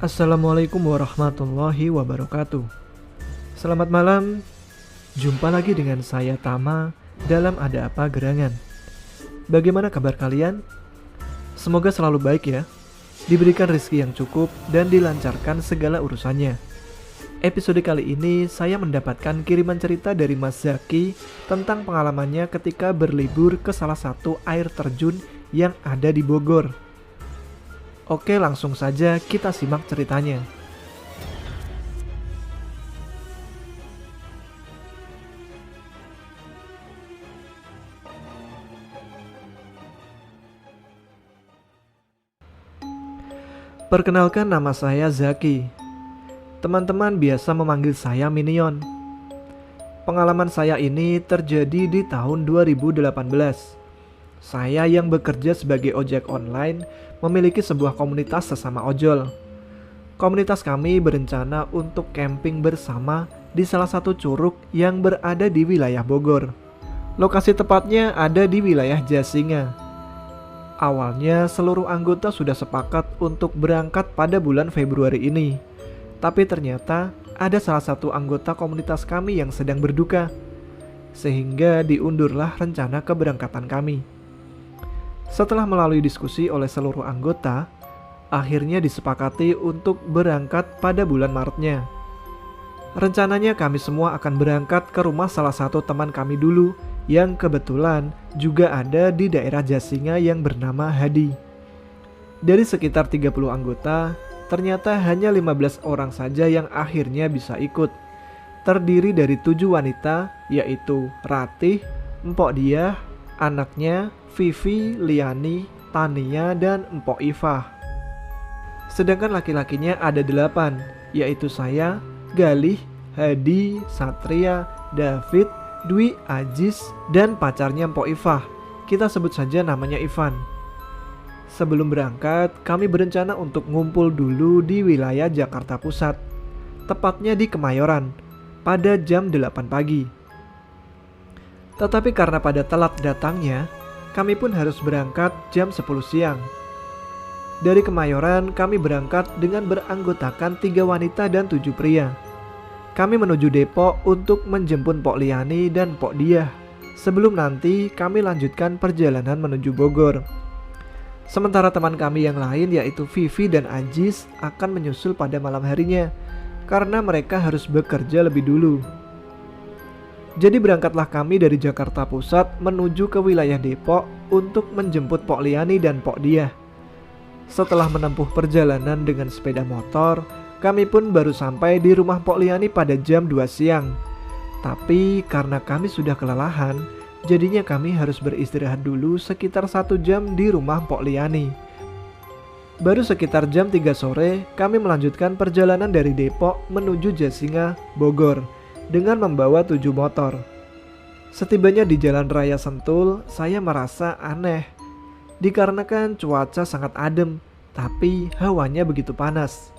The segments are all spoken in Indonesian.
Assalamualaikum warahmatullahi wabarakatuh. Selamat malam, jumpa lagi dengan saya Tama dalam Ada Apa Gerangan. Bagaimana kabar kalian? Semoga selalu baik ya, diberikan rezeki yang cukup dan dilancarkan segala urusannya. Episode kali ini saya mendapatkan kiriman cerita dari Mas Zaki tentang pengalamannya ketika berlibur ke salah satu air terjun yang ada di Bogor. Oke, langsung saja kita simak ceritanya. Perkenalkan, nama saya Zaki. Teman-teman biasa memanggil saya Minion. Pengalaman saya ini terjadi di tahun 2018. Saya yang bekerja sebagai ojek online memiliki sebuah komunitas sesama ojol. Komunitas kami berencana untuk camping bersama di salah satu curug yang berada di wilayah Bogor. Lokasi tepatnya ada di wilayah Jasinga. Awalnya seluruh anggota sudah sepakat untuk berangkat pada bulan Februari ini. Tapi ternyata ada salah satu anggota komunitas kami yang sedang berduka, sehingga diundurlah rencana keberangkatan kami. Setelah melalui diskusi oleh seluruh anggota, akhirnya disepakati untuk berangkat pada bulan Maretnya. Rencananya kami semua akan berangkat ke rumah salah satu teman kami dulu yang kebetulan juga ada di daerah Jasinga yang bernama Hadi. Dari sekitar 30 anggota, ternyata hanya 15 orang saja yang akhirnya bisa ikut. Terdiri dari 7 wanita, yaitu Ratih, Empok Diah, anaknya Vivi, Liani, Tania, dan Empok Iva. Sedangkan laki-lakinya ada 8, yaitu saya, Galih, Hadi, Satria, David, Dwi, Ajis, dan pacarnya Empok Iva. Kita sebut saja namanya Ivan. Sebelum berangkat, kami berencana untuk ngumpul dulu di wilayah Jakarta Pusat, tepatnya di Kemayoran, pada jam 8 pagi. Tetapi karena pada telat datangnya, kami pun harus berangkat jam 10 siang. Dari Kemayoran kami berangkat dengan beranggotakan 3 wanita dan 7 pria. Kami menuju Depok untuk menjemput Pok Liani dan Pok Diah. Sebelum nanti kami lanjutkan perjalanan menuju Bogor. Sementara teman kami yang lain yaitu Vivi dan Ajis akan menyusul pada malam harinya, karena mereka harus bekerja lebih dulu. Jadi berangkatlah kami dari Jakarta Pusat menuju ke wilayah Depok untuk menjemput Pok Liani dan Pok Diah. Setelah menempuh perjalanan dengan sepeda motor, kami pun baru sampai di rumah Pok Liani pada jam 2 siang. Tapi karena kami sudah kelelahan, jadinya kami harus beristirahat dulu sekitar 1 jam di rumah Pok Liani. Baru sekitar jam 3 sore, kami melanjutkan perjalanan dari Depok menuju Jasinga, Bogor, dengan membawa 7 motor. Setibanya di Jalan Raya Sentul, saya merasa aneh, dikarenakan cuaca sangat adem, tapi hawanya begitu panas.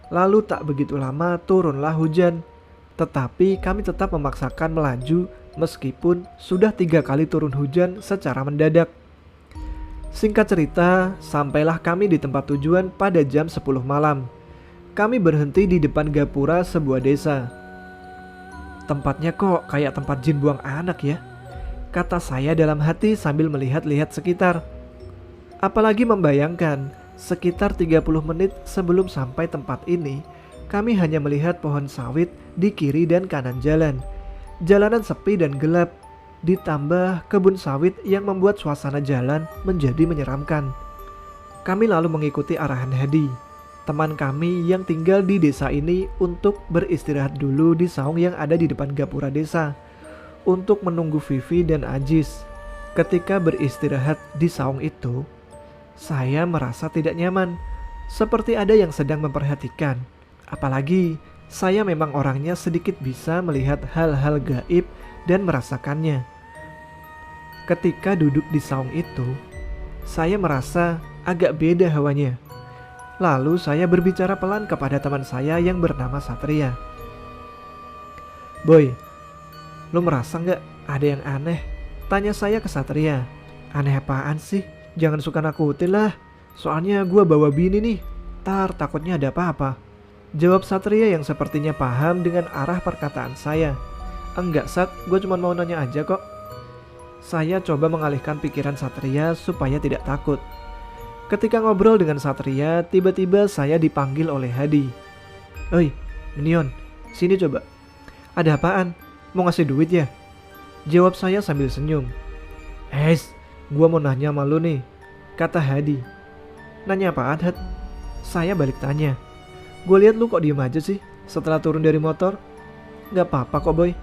Lalu tak begitu lama turunlah hujan, tetapi kami tetap memaksakan melaju meskipun sudah 3 kali turun hujan secara mendadak. Singkat cerita, sampailah kami di tempat tujuan pada jam 10 malam. Kami berhenti di depan gapura sebuah desa. Tempatnya kok kayak tempat jin buang anak ya, kata saya dalam hati sambil melihat-lihat sekitar. Apalagi membayangkan sekitar 30 menit sebelum sampai tempat ini, kami hanya melihat pohon sawit di kiri dan kanan jalan. Jalanan sepi dan gelap, ditambah kebun sawit yang membuat suasana jalan menjadi menyeramkan. Kami lalu mengikuti arahan Hadi, teman kami yang tinggal di desa ini, untuk beristirahat dulu di saung yang ada di depan gapura desa untuk menunggu Vivi dan Ajis. Ketika beristirahat di saung itu, saya merasa tidak nyaman, seperti ada yang sedang memperhatikan. Apalagi saya memang orangnya sedikit bisa melihat hal-hal gaib dan merasakannya. Ketika duduk di saung itu, saya merasa agak beda hawanya. Lalu saya berbicara pelan kepada teman saya yang bernama Satria. "Boy, lo merasa gak ada yang aneh?" tanya saya ke Satria. "Aneh apaan sih? Jangan suka nakutin lah. Soalnya gue bawa bini nih." Ntar takutnya ada apa-apa. Jawab Satria yang sepertinya paham dengan arah perkataan saya. Enggak Sat, gue cuma mau nanya aja kok. Saya coba mengalihkan pikiran Satria supaya tidak takut. Ketika ngobrol dengan Satria, tiba-tiba saya dipanggil oleh Hadi. Oi, Minion, sini coba. Ada apaan? Mau ngasih duit ya? Jawab saya sambil senyum. Gua mau nanya sama lu nih, kata Hadi. Nanya apaan, Had? Saya balik tanya. Gue lihat lu kok diem aja sih setelah turun dari motor. Gak apa-apa kok boy,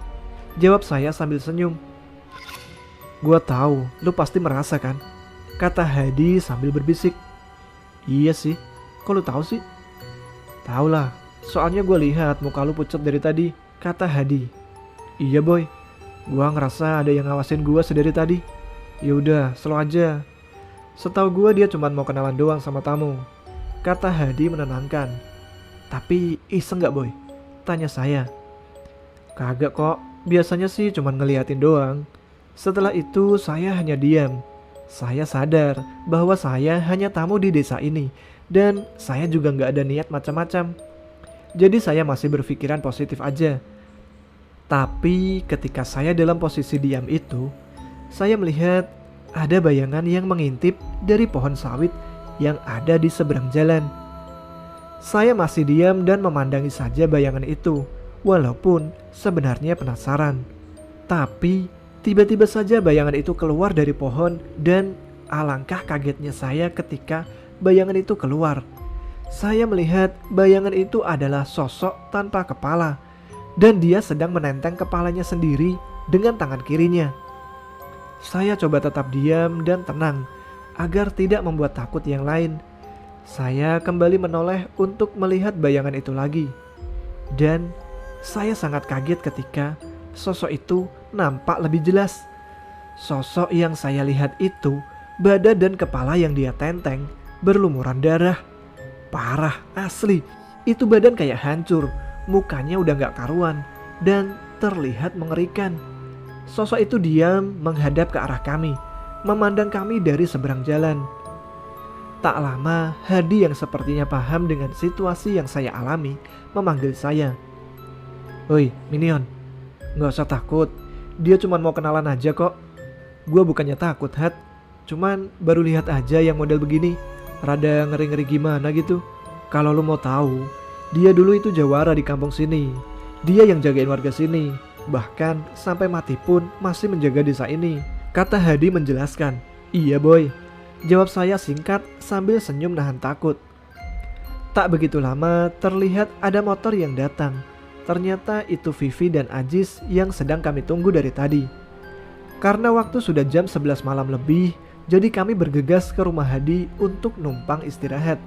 jawab saya sambil senyum. Gua tahu lu pasti merasa kan, kata Hadi sambil berbisik. Iya sih, kok lu tahu sih? Tahu lah, soalnya gue lihat muka lu pucat dari tadi, kata Hadi. Iya boy, gua ngerasa ada yang ngawasin gua sedari tadi. Yaudah, slow aja. Setahu gua dia cuma mau kenalan doang sama tamu, kata Hadi menenangkan. Tapi iseng gak boy? Tanya saya. Kagak kok, biasanya sih cuma ngeliatin doang. Setelah itu saya hanya diam. Saya sadar bahwa saya hanya tamu di desa ini, dan saya juga gak ada niat macam-macam. Jadi saya masih berpikiran positif aja. Tapi ketika saya dalam posisi diam itu, saya melihat ada bayangan yang mengintip dari pohon sawit yang ada di seberang jalan. Saya masih diam dan memandangi saja bayangan itu, walaupun sebenarnya penasaran. Tapi tiba-tiba saja bayangan itu keluar dari pohon dan alangkah kagetnya saya ketika bayangan itu keluar. Saya melihat bayangan itu adalah sosok tanpa kepala dan dia sedang menenteng kepalanya sendiri dengan tangan kirinya. Saya coba tetap diam dan tenang agar tidak membuat takut yang lain. Saya kembali menoleh untuk melihat bayangan itu lagi. Dan saya sangat kaget ketika sosok itu nampak lebih jelas. Sosok yang saya lihat itu, badan dan kepala yang dia tenteng berlumuran darah. Parah, asli. Itu badan kayak hancur, mukanya udah gak karuan dan terlihat mengerikan. Sosok itu diam menghadap ke arah kami, memandang kami dari seberang jalan. Tak lama, Hadi yang sepertinya paham dengan situasi yang saya alami memanggil saya. Oi, Minion, gak usah takut. Dia cuma mau kenalan aja kok. Gua bukannya takut, Had. Cuman baru lihat aja yang model begini. Rada ngeri-ngeri gimana gitu. Kalau lu mau tahu, dia dulu itu jawara di kampung sini. Dia yang jagain warga sini. Bahkan sampai mati pun masih menjaga desa ini, kata Hadi menjelaskan. Iya boy, jawab saya singkat sambil senyum nahan takut. Tak begitu lama terlihat ada motor yang datang. Ternyata itu Vivi dan Ajis yang sedang kami tunggu dari tadi. Karena waktu sudah jam 11 malam lebih, jadi kami bergegas ke rumah Hadi untuk numpang istirahat.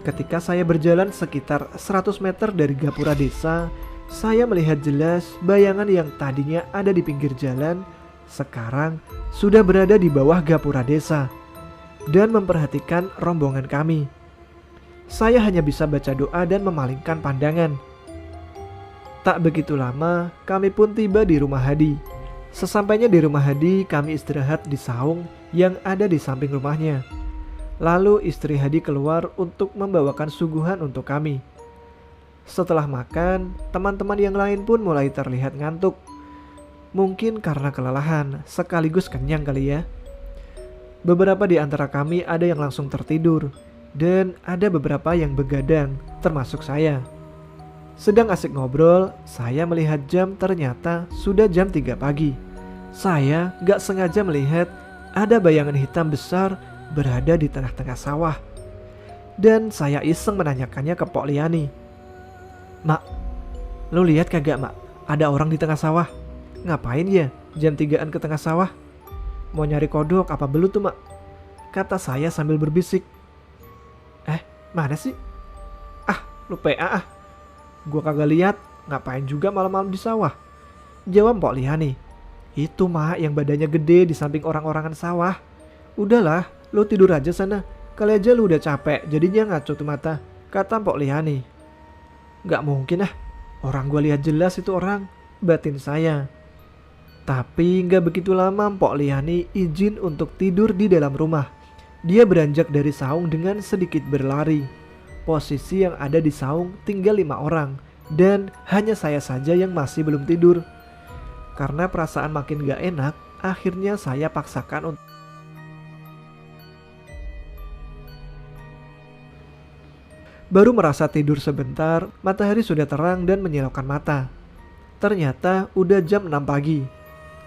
Ketika saya berjalan sekitar 100 meter dari gapura desa, saya melihat jelas bayangan yang tadinya ada di pinggir jalan sekarang sudah berada di bawah gapura desa dan memperhatikan rombongan kami. Saya hanya bisa baca doa dan memalingkan pandangan. Tak begitu lama kami pun tiba di rumah Hadi. Sesampainya di rumah Hadi, kami istirahat di saung yang ada di samping rumahnya. Lalu istri Hadi keluar untuk membawakan suguhan untuk kami. Setelah makan, teman-teman yang lain pun mulai terlihat ngantuk. Mungkin karena kelelahan sekaligus kenyang kali ya. Beberapa di antara kami ada yang langsung tertidur dan ada beberapa yang begadang, termasuk saya. Sedang asik ngobrol, saya melihat jam ternyata sudah jam 3 pagi. Saya gak sengaja melihat ada bayangan hitam besar berada di tengah-tengah sawah. Dan saya iseng menanyakannya ke Pok Liani. Mak, lu lihat kagak mak, ada orang di tengah sawah? Ngapain ya jam 3-an ke tengah sawah? Mau nyari kodok apa belut tuh mak? Kata saya sambil berbisik. Mana sih? Lu PA ah. Gua kagak lihat, ngapain juga malam-malam di sawah? Jawab Pok Liani. Itu mak yang badannya gede di samping orang-orangan sawah. Udahlah, lu tidur aja sana. Kali aja lu udah capek, jadinya ngaco tuh mata, kata Pok Liani. Gak mungkin ah, orang gue lihat jelas itu orang, batin saya. Tapi gak begitu lama Pok Liani izin untuk tidur di dalam rumah. Dia beranjak dari saung dengan sedikit berlari. posisi yang ada di saung tinggal 5 orang dan hanya saya saja yang masih belum tidur. Karena perasaan makin gak enak, akhirnya saya paksakan untuk baru merasa tidur sebentar, matahari sudah terang dan menyilaukan mata. Ternyata udah jam 6 pagi.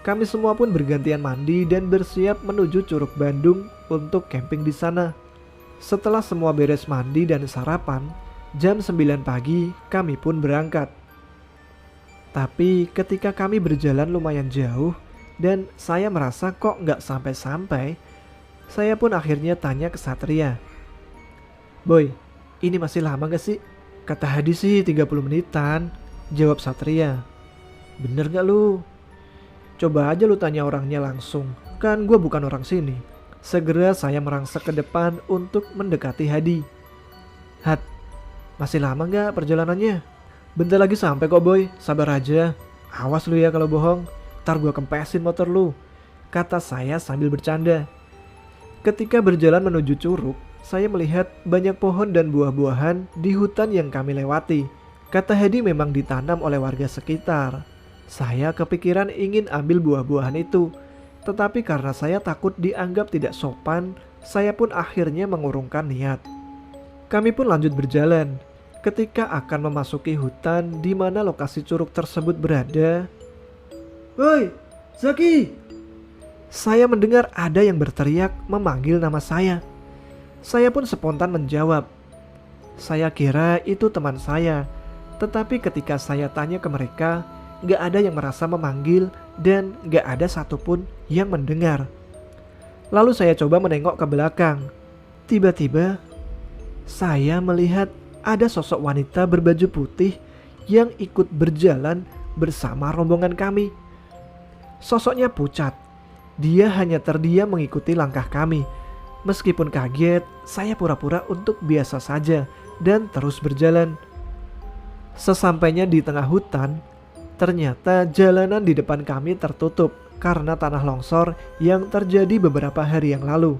Kami semua pun bergantian mandi dan bersiap menuju Curug Bandung untuk camping di sana. Setelah semua beres mandi dan sarapan, jam 9 pagi kami pun berangkat. Tapi ketika kami berjalan lumayan jauh dan saya merasa kok nggak sampai-sampai, saya pun akhirnya tanya ke Satria. "Boy, ini masih lama gak sih?" "Kata Hadi sih 30 menitan," jawab Satria. "Bener gak lu? Coba aja lu tanya orangnya langsung, kan gue bukan orang sini." Segera saya merangsek ke depan untuk mendekati Hadi. "Had, masih lama gak perjalanannya?" "Bentar lagi sampai kok boy, sabar aja. Awas lu ya kalau bohong, ntar gue kempesin motor lu," kata saya sambil bercanda. Ketika berjalan menuju curug, saya melihat banyak pohon dan buah-buahan di hutan yang kami lewati. Kata Hedi memang ditanam oleh warga sekitar. Saya kepikiran ingin ambil buah-buahan itu, tetapi karena saya takut dianggap tidak sopan, saya pun akhirnya mengurungkan niat. Kami pun lanjut berjalan. Ketika akan memasuki hutan di mana lokasi curug tersebut berada, "Woi, Zaki!" Saya mendengar ada yang berteriak memanggil nama saya. Saya pun spontan menjawab. Saya kira itu teman saya, tetapi ketika saya tanya ke mereka, gak ada yang merasa memanggil dan gak ada satupun yang mendengar. Lalu saya coba menengok ke belakang. Tiba-tiba saya melihat ada sosok wanita berbaju putih yang ikut berjalan bersama rombongan kami. Sosoknya pucat. Dia hanya terdiam mengikuti langkah kami. Meskipun kaget, saya pura-pura untuk biasa saja dan terus berjalan. Sesampainya di tengah hutan, ternyata jalanan di depan kami tertutup karena tanah longsor yang terjadi beberapa hari yang lalu.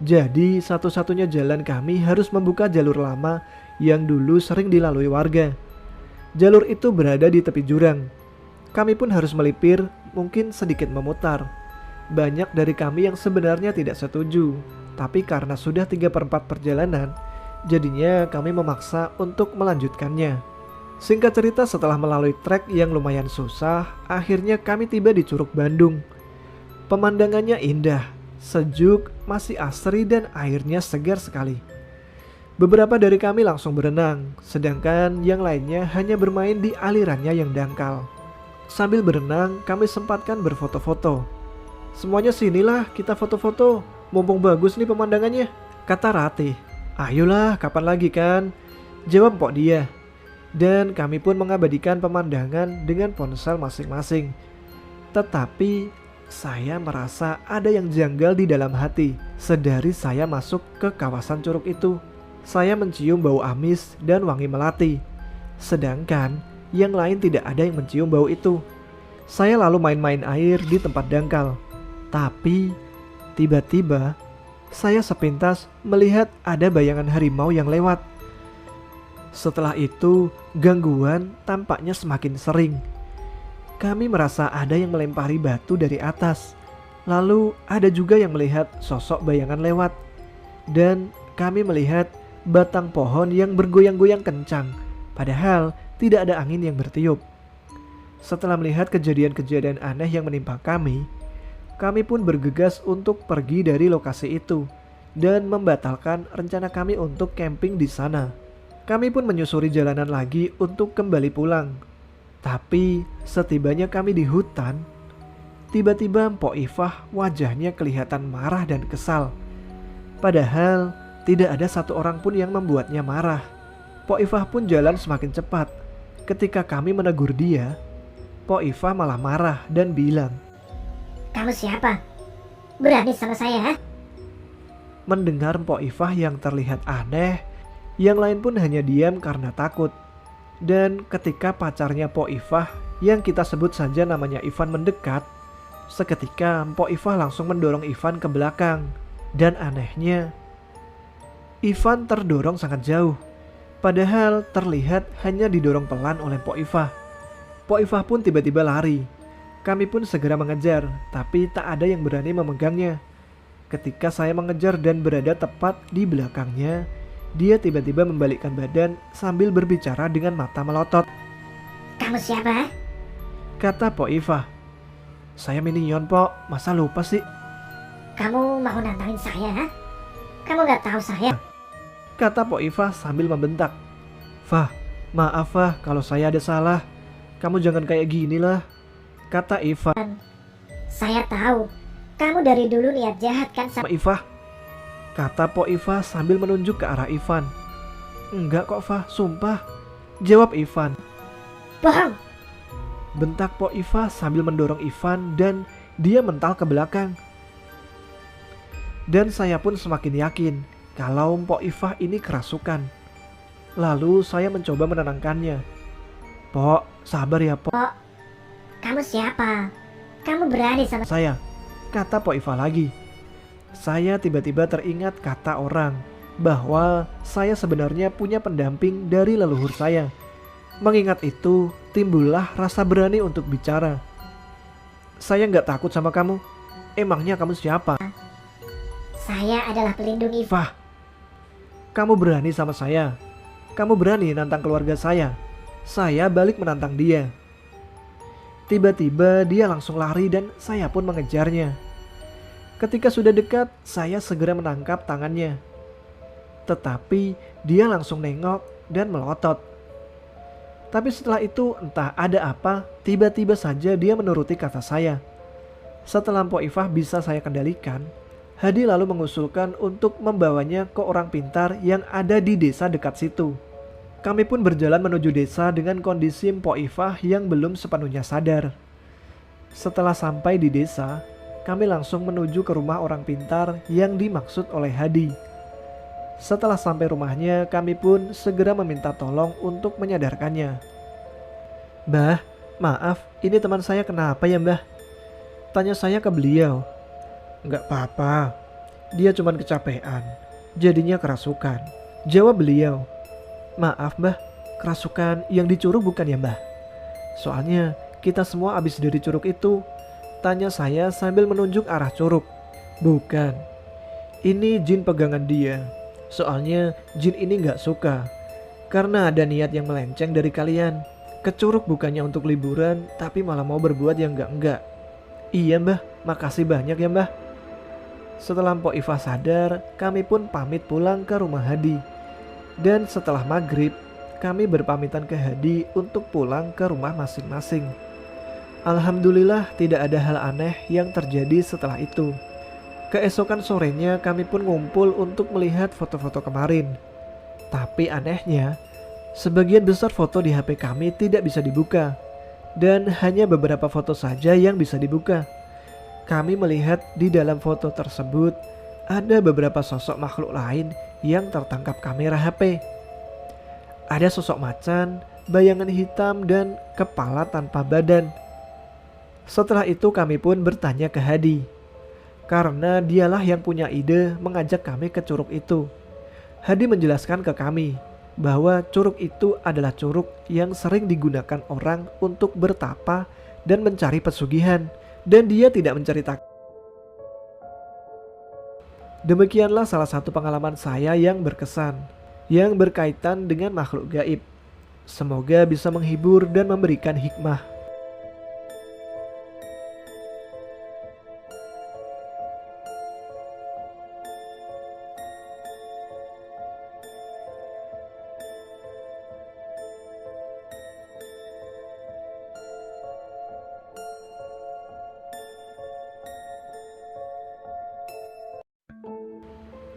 Jadi satu-satunya jalan kami harus membuka jalur lama yang dulu sering dilalui warga. Jalur itu berada di tepi jurang. Kami pun harus melipir, mungkin sedikit memutar. Banyak dari kami yang sebenarnya tidak setuju, tapi karena sudah 3/4 perjalanan, jadinya kami memaksa untuk melanjutkannya. Singkat cerita, setelah melalui trek yang lumayan susah, akhirnya kami tiba di Curug Bandung. Pemandangannya indah, sejuk, masih asri dan airnya segar sekali. Beberapa dari kami langsung berenang, sedangkan yang lainnya hanya bermain di alirannya yang dangkal. Sambil berenang, kami sempatkan berfoto-foto. "Semuanya sinilah kita foto-foto, mumpung bagus nih pemandangannya," kata Ratih. "Ayolah, kapan lagi kan?" jawab Pok dia. Dan kami pun mengabadikan pemandangan dengan ponsel masing-masing. Tetapi saya merasa ada yang janggal di dalam hati. Sedari saya masuk ke kawasan curug itu, saya mencium bau amis dan wangi melati. Sedangkan yang lain tidak ada yang mencium bau itu. Saya lalu main-main air di tempat dangkal. Tapi tiba-tiba saya sepintas melihat ada bayangan harimau yang lewat. Setelah itu gangguan tampaknya semakin sering. Kami merasa ada yang melempari batu dari atas. Lalu ada juga yang melihat sosok bayangan lewat. Dan kami melihat batang pohon yang bergoyang-goyang kencang, padahal tidak ada angin yang bertiup. Setelah melihat kejadian-kejadian aneh yang menimpa kami pun bergegas untuk pergi dari lokasi itu dan membatalkan rencana kami untuk camping di sana. Kami pun menyusuri jalanan lagi untuk kembali pulang. Tapi setibanya kami di hutan, tiba-tiba Mpok Ifah wajahnya kelihatan marah dan kesal. Padahal tidak ada satu orang pun yang membuatnya marah. Mpok Ifah pun jalan semakin cepat. Ketika kami menegur dia, Mpok Ifah malah marah dan bilang, "Kamu siapa? Berani sama saya, ha?" Mendengar Mpok Ifah yang terlihat aneh, yang lain pun hanya diam karena takut. Dan ketika pacarnya Mpok Ifah, yang kita sebut saja namanya Ivan, mendekat, seketika Mpok Ifah langsung mendorong Ivan ke belakang. Dan anehnya, Ivan terdorong sangat jauh. Padahal terlihat hanya didorong pelan oleh Pok Ifah. Pok Ifah pun tiba-tiba lari. Kami pun segera mengejar, tapi tak ada yang berani memegangnya. Ketika saya mengejar dan berada tepat di belakangnya, dia tiba-tiba membalikkan badan sambil berbicara dengan mata melotot. Kamu siapa? Kata Pok Ifah. Saya minion, Pok. Masa lupa sih? Kamu mau nantangin saya, ha? Kamu gak tahu saya? Kata Pok Ifah sambil membentak. Fah, maaf Fah kalau saya ada salah. Kamu jangan kayak gini lah. Kata Ifah. Saya tahu. Kamu dari dulu niat jahat kan sama Ifah. Kata Pok Ifah sambil menunjuk ke arah Ivan. Enggak kok Fah, sumpah. Jawab Ivan. bohong. Bentak Pok Ifah sambil mendorong Ivan dan dia mental ke belakang. Dan saya pun semakin yakin kalau Pok Ifah ini kerasukan. Lalu saya mencoba menenangkannya. Pok, sabar ya Pok. Kamu siapa? Kamu berani sama Saya, kata Pok Ifah lagi. Saya tiba-tiba teringat kata orang bahwa saya sebenarnya punya pendamping dari leluhur saya. Mengingat itu, timbullah rasa berani untuk bicara. Saya nggak takut sama kamu. Emangnya kamu siapa? Saya adalah pelindung Ivan. Fah, kamu berani sama saya. Kamu berani nantang keluarga saya. Saya balik menantang dia. Tiba-tiba dia langsung lari dan saya pun mengejarnya. Ketika sudah dekat, saya segera menangkap tangannya. Tetapi dia langsung nengok dan melotot. Tapi setelah itu entah ada apa, tiba-tiba saja dia menuruti kata saya. Setelah Pok Ifah bisa saya kendalikan, Hadi lalu mengusulkan untuk membawanya ke orang pintar yang ada di desa dekat situ. Kami pun berjalan menuju desa dengan kondisi Pok Ifah yang belum sepenuhnya sadar. Setelah sampai di desa, kami langsung menuju ke rumah orang pintar yang dimaksud oleh Hadi. Setelah sampai rumahnya, kami pun segera meminta tolong untuk menyadarkannya. Mbah, maaf, ini teman saya kenapa ya Mbah? Tanya saya ke beliau. Enggak apa-apa, dia cuma kecapean, jadinya kerasukan. Jawab beliau. Maaf Mbah, kerasukan yang di curug bukan ya Mbah? Soalnya kita semua habis dari curug itu. Tanya saya sambil menunjuk arah curug. Bukan, ini jin pegangan dia. Soalnya jin ini gak suka karena ada niat yang melenceng dari kalian. Ke curug bukannya untuk liburan, tapi malah mau berbuat yang enggak. Iya Mbah, makasih banyak ya Mbah. Setelah Pok Ifah sadar, kami pun pamit pulang ke rumah Hadi. Dan setelah maghrib, kami berpamitan ke Hadi untuk pulang ke rumah masing-masing. Alhamdulillah tidak ada hal aneh yang terjadi setelah itu. Keesokan sorenya kami pun ngumpul untuk melihat foto-foto kemarin. Tapi anehnya, sebagian besar foto di HP kami tidak bisa dibuka. Dan hanya beberapa foto saja yang bisa dibuka. Kami melihat di dalam foto tersebut ada beberapa sosok makhluk lain yang tertangkap kamera HP. Ada sosok macan, bayangan hitam, dan kepala tanpa badan. Setelah itu kami pun bertanya ke Hadi, karena dialah yang punya ide mengajak kami ke curug itu. Hadi menjelaskan ke kami bahwa curug itu adalah curug yang sering digunakan orang untuk bertapa dan mencari pesugihan, dan dia tidak menceritakan. Demikianlah salah satu pengalaman saya yang berkesan, yang berkaitan dengan makhluk gaib. Semoga bisa menghibur dan memberikan hikmah.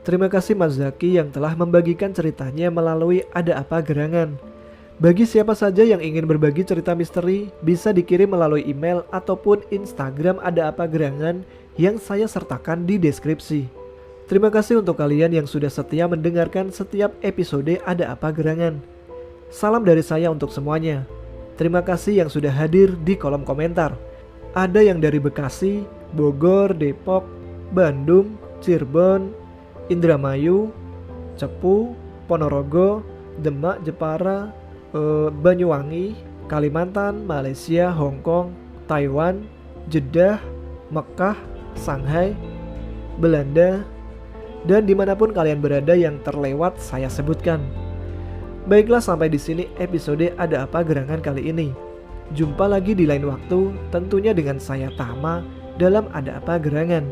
Terima kasih Mas Zaki yang telah membagikan ceritanya melalui Ada Apa Gerangan. Bagi siapa saja yang ingin berbagi cerita misteri, bisa dikirim melalui email ataupun Instagram Ada Apa Gerangan yang saya sertakan di deskripsi. Terima kasih untuk kalian yang sudah setia mendengarkan setiap episode Ada Apa Gerangan. Salam dari saya untuk semuanya. Terima kasih yang sudah hadir di kolom komentar. Ada yang dari Bekasi, Bogor, Depok, Bandung, Cirebon, Indramayu, Cepu, Ponorogo, Demak, Jepara, Banyuwangi, Kalimantan, Malaysia, Hong Kong, Taiwan, Jeddah, Mekah, Shanghai, Belanda, dan dimanapun kalian berada yang terlewat saya sebutkan. Baiklah, sampai di sini episode Ada Apa Gerangan kali ini. Jumpa lagi di lain waktu, tentunya dengan saya Tama dalam Ada Apa Gerangan.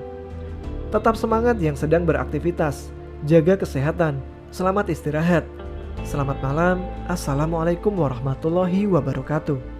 Tetap semangat yang sedang beraktivitas, jaga kesehatan, selamat istirahat. Selamat malam, Assalamualaikum warahmatullahi wabarakatuh.